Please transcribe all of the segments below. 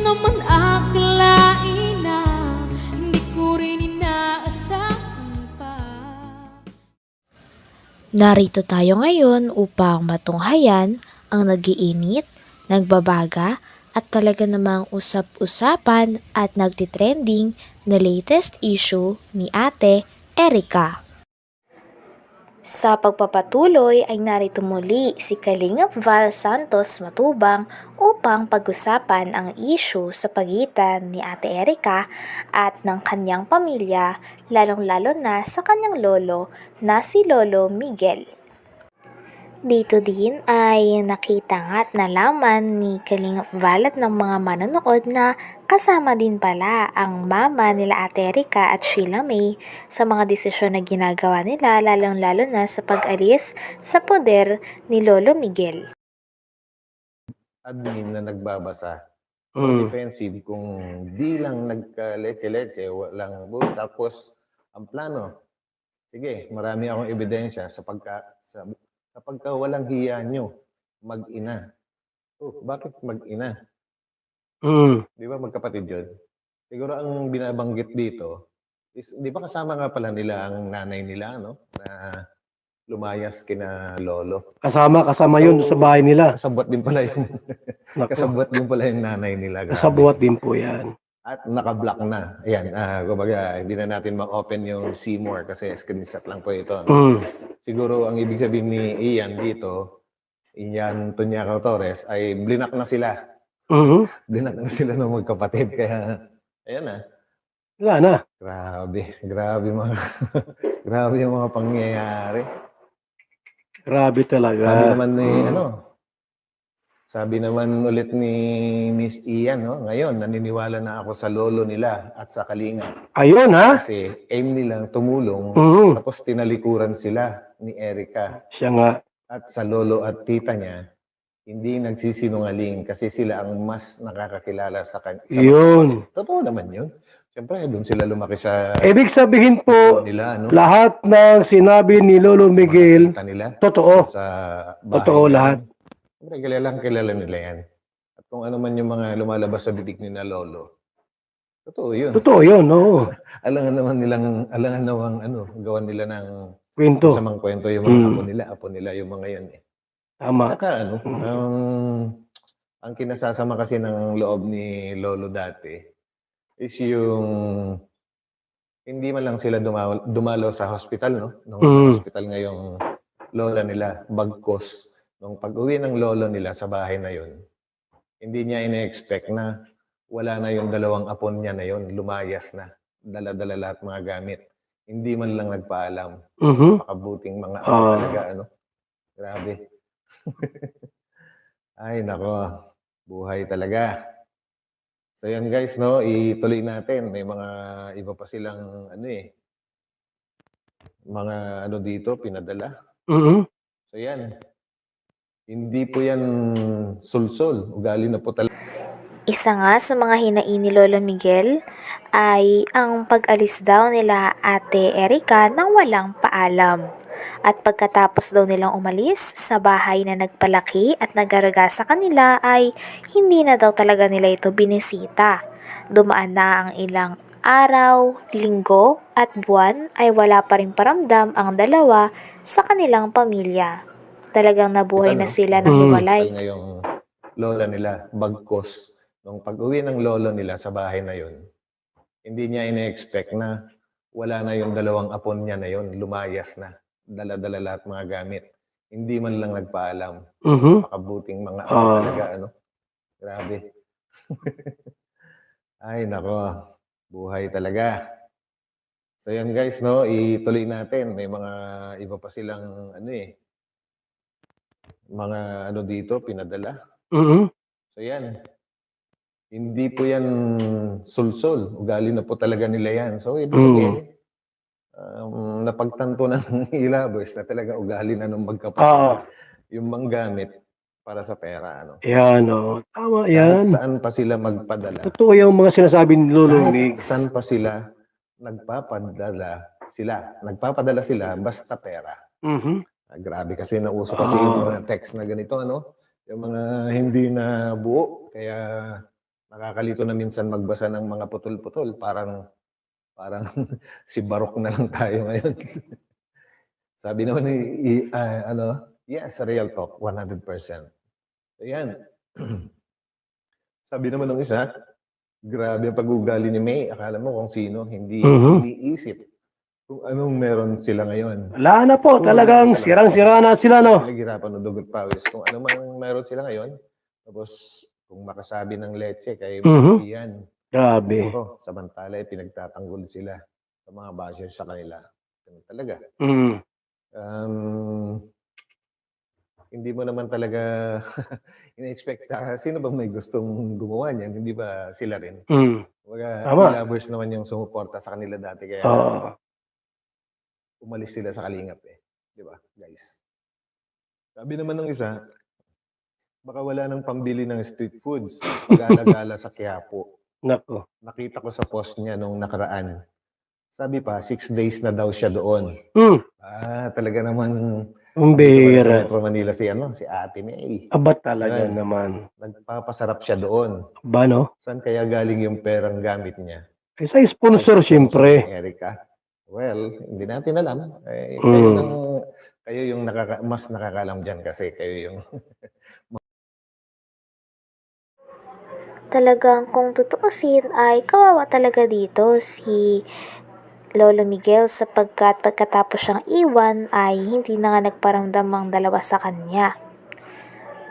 naman akalain na hindi ko rin inaasahan pa. Narito tayo ngayon upang matunghayan ang nagiinit, nagbabaga at talaga namang usap-usapan at nagtitrending na latest issue ni Ate Erika. Sa pagpapatuloy ay narito muli si Kalingap Val Santos Matubang upang pag-usapan ang issue sa pagitan ni Ate Erika at ng kanyang pamilya, lalong-lalo na sa kanyang lolo na si Lolo Miguel. Dito din ay nakita nga at nalaman ni Kalingap Val at ng mga manonood na kasama din pala ang mama nila Ate Erika at Sheila May sa mga desisyon na ginagawa nila, lalong-lalo na sa pag-alis sa poder ni Lolo Miguel. Admin na nagbabasa. Defensive kung di lang nagka-leche-leche, walang tapos ang plano, sige, marami akong ebidensya sa pagka walang hiya nyo, mag-ina. Bakit mag-ina? Di ba magkapatid yun? Siguro ang binabanggit dito is, di ba kasama nga pala nila ang nanay nila, no? Na lumayas kina lolo. Kasama yun sa bahay nila. Kasabwat din pala yung Naku, kasabwat din pala yung nanay nila. Grabe. kasabuhat din po yan. At naka-block na. Ayan, kumbaga, hindi na natin ma-open yung Seymour kasi screenshot lang po ito. No? Siguro ang ibig sabihin ni Ian dito, Ian Tunyacao Torres, ay blinak na sila. Blinak na sila ng magkapatid. Kaya, ayan na. Wala na. Grabe mga, grabe yung mga pangyayari. Grabe talaga. Sabi naman ulit ni Miss Ian, no? Ngayon, naniniwala na ako sa lolo nila at sa Kalingap. Ayun ha? Kasi aim nilang tumulong, tapos tinalikuran sila ni Erika. Siya nga. At sa lolo at tita niya, hindi nagsisinungaling kasi sila ang mas nakakakilala sa kanya. Yun. Totoo naman yun. Siyempre, doon sila lumaki sa Ibig sabihin po, nila, no? lahat ng sinabi ni Lolo Miguel, Tita nila, totoo. sa bahay Totoo nila. lahat. Siyempre, kilala nila yan. At kung ano man yung mga lumalabas sa bibig ni na lolo, totoo yun. Totoo yun, oo. Alangan naman gawan nila ng Kwento. masamang kwento yung mga apo nila yung mga yan eh. Tama. Saka ang kinasasama kasi ng loob ni lolo dati is yung hindi man lang sila dumalo sa hospital, no? Nung hospital ngayong lola nila, bagkos. Nung pag-uwi ng lolo nila sa bahay na yun, hindi niya ina-expect na wala na yung dalawang apon niya na yun, lumayas na, dala-dala lahat mga gamit. Hindi man lang nagpaalam. Pakabuting mga apo talaga, ano? Grabe. Ay, nako. Buhay talaga. So yan guys, no, ituloy natin. May mga iba pa silang mga dito pinadala. So yan. Hindi po yan sulsol. Ugali na po talaga. Isa nga sa mga hinain ni Lolo Miguel ay ang pag-alis daw nila Ate Erika nang walang paalam. At pagkatapos daw nilang umalis sa bahay na nagpalaki at nag-araga sa kanila ay hindi na daw talaga nila ito binisita. Dumaan na ang ilang araw, linggo at buwan ay wala pa rin paramdam ang dalawa sa kanilang pamilya. Talagang nabuhay na sila ng hiwalay. Ngayong lola nila, bagkos. Nung pag-uwi ng lolo nila sa bahay na yun, hindi niya ina-expect na wala na yung dalawang apon niya na yun, lumayas na. Dala-dala lahat mga gamit. Hindi man lang nagpaalam. Pakabuting mga apo talaga, ano? Grabe. Ay, nako. Buhay talaga. So yan guys, no, ituloy natin. May mga iba pa silang mga dito pinadala. So yan. Hindi po yan sulsol. Ugali na po talaga nila yan. So ibig sabihin, napagtanto na ng ilabers na talaga ugali na ng magkapatid. Yung manggamit para sa pera. Ano? Yan, o. Tama yan. Kahit saan pa sila magpadala. Totoo yung mga sinasabi ni Lolo Miguel. Saan pa sila nagpapadala sila basta pera. Grabe kasi nauso kasi yung mga text na ganito, ano? Yung mga hindi na buo. Kaya Nakakalito na minsan magbasa ng mga putol-putol, parang si Barok na lang tayo ngayon. Sabi naman yes, real talk, 100%. So yan. Sabi naman ng isa, grabe ang pag-uugali ni May. Akala mo kung sino, hindi iniisip kung anong meron sila ngayon. Wala na po, talagang sirang-sira na sila, no? Naghirapan ng dugot pawis. Kung ano mang meron sila ngayon, tapos kung makasabi ng leche kay yan. Grabe. Samantala, pinagtatanggol sila sa mga bashers sa kanila. Ganun talaga. Hindi mo naman talaga in-expect. Sino ba may gustong gumawa niyan? Hindi ba sila rin? Lovers naman yung sumuporta sa kanila dati. Kaya umalis sila sa Kalingap eh. Di ba, guys? Sabi naman ng isa, baka wala nang pambili ng street foods. Pag-alagala sa Quiapo. Nako. Nakita ko sa post niya nung nakaraan. Sabi pa, 6 days na daw siya doon. Talaga naman. Ang bihira. Sa Metro Manila si Ate May. Aba talaga naman. Nagpapasarap siya doon. Ba, no? Saan kaya galing yung perang gamit niya? Sa sponsor, siyempre. Erica. Well, hindi natin alam. Kayo yung mas nakakalam dyan kasi kayo yung... Talagang kung tutuusin ay kawawa talaga dito si Lolo Miguel sapagkat pagkatapos siyang iwan ay hindi na nga nagparamdam ang dalawa sa kanya.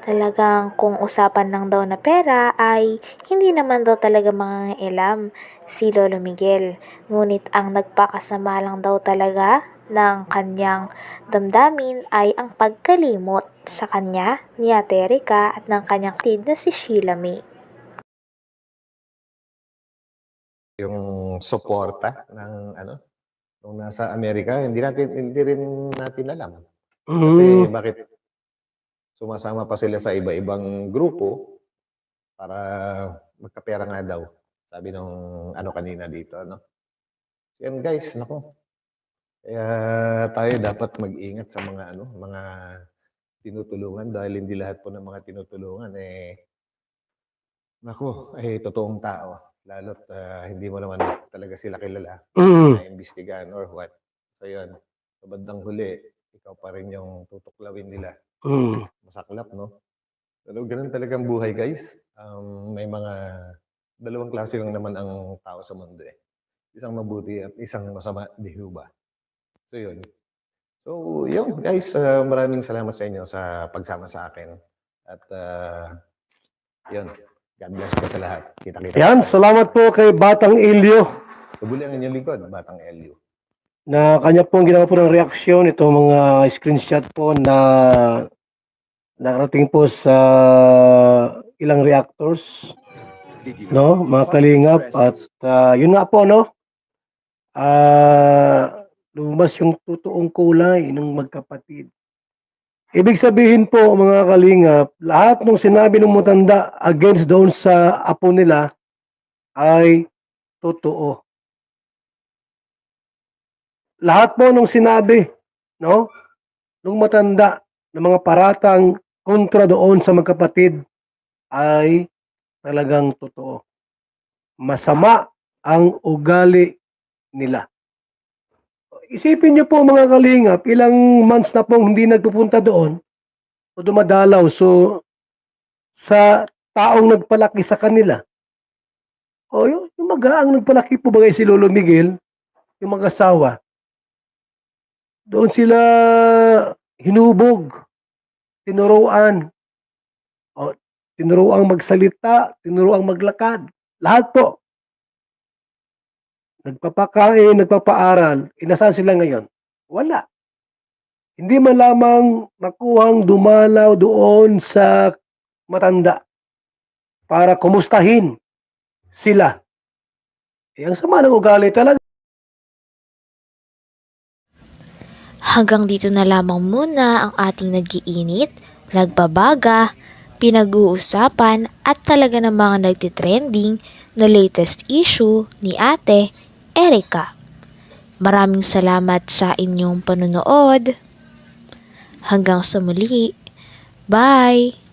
Talagang kung usapan lang daw na pera ay hindi naman daw talaga mangangailam si Lolo Miguel. Ngunit ang nagpakasama lang daw talaga ng kanyang damdamin ay ang pagkalimot sa kanya ni Ate Erica at ng kanyang kapatid na si Sheila May. Yung suporta ng nung nasa Amerika, hindi rin natin alam. Kasi bakit sumasama pa sila sa iba-ibang grupo para magkapera nga daw. Sabi nung kanina dito, no? Yan guys, nako. Kaya tayo dapat mag-ingat sa mga mga tinutulungan dahil hindi lahat po ng mga tinutulungan totoong tao. Lalo't hindi mo naman talaga sila kilala na imbestigahan or what. So yun, sa bandang huli, ikaw pa rin yung tutuklawin nila. Masaklap, no? Pero ganun talagang buhay, guys. May mga dalawang klase lang naman ang tao sa mundo eh. Isang mabuti at isang masama, di ba? So yun. So yun, guys. Maraming salamat sa inyo sa pagsama sa akin. At yun. God bless po sa lahat. Kita-kita. Yan, salamat po kay Batang Elio. Tubuli ang inyong lingkod, Batang Elio. Na kanya pong ginawa po ng reaksyon, itong mga screenshot po na nakarating po sa ilang reactors, no, mga kalingap. At yun nga po, no, lumabas yung totoong kulay ng magkapatid. Ibig sabihin po mga kalingap, lahat ng sinabi ng matanda against doon sa apo nila ay totoo. Lahat po ng sinabi, no, ng matanda ng mga paratang kontra doon sa magkapatid ay talagang totoo. Masama ang ugali nila. Isipin niyo po mga kalingap, ilang months na pong hindi nagpupunta doon o dumadalaw sa taong nagpalaki sa kanila. O yung magaang nagpalaki po bagay si Lolo Miguel, yung mag-asawa. Doon sila hinubog, tinuruan. O, tinuruang magsalita, tinuruang maglakad. Lahat po. Nagpapakain, nagpapaaral, nasaan sila ngayon? Wala. Hindi man lamang makuhang dumalaw doon sa matanda para kumustahin sila. Ang sama ng ugali talaga. Hanggang dito na lamang muna ang ating nag-iinit, nagbabaga, pinag-uusapan at talaga ng mga nagtitrending na latest issue ni Ate Erica. Maraming salamat sa inyong panonood. Hanggang sa muli. Bye!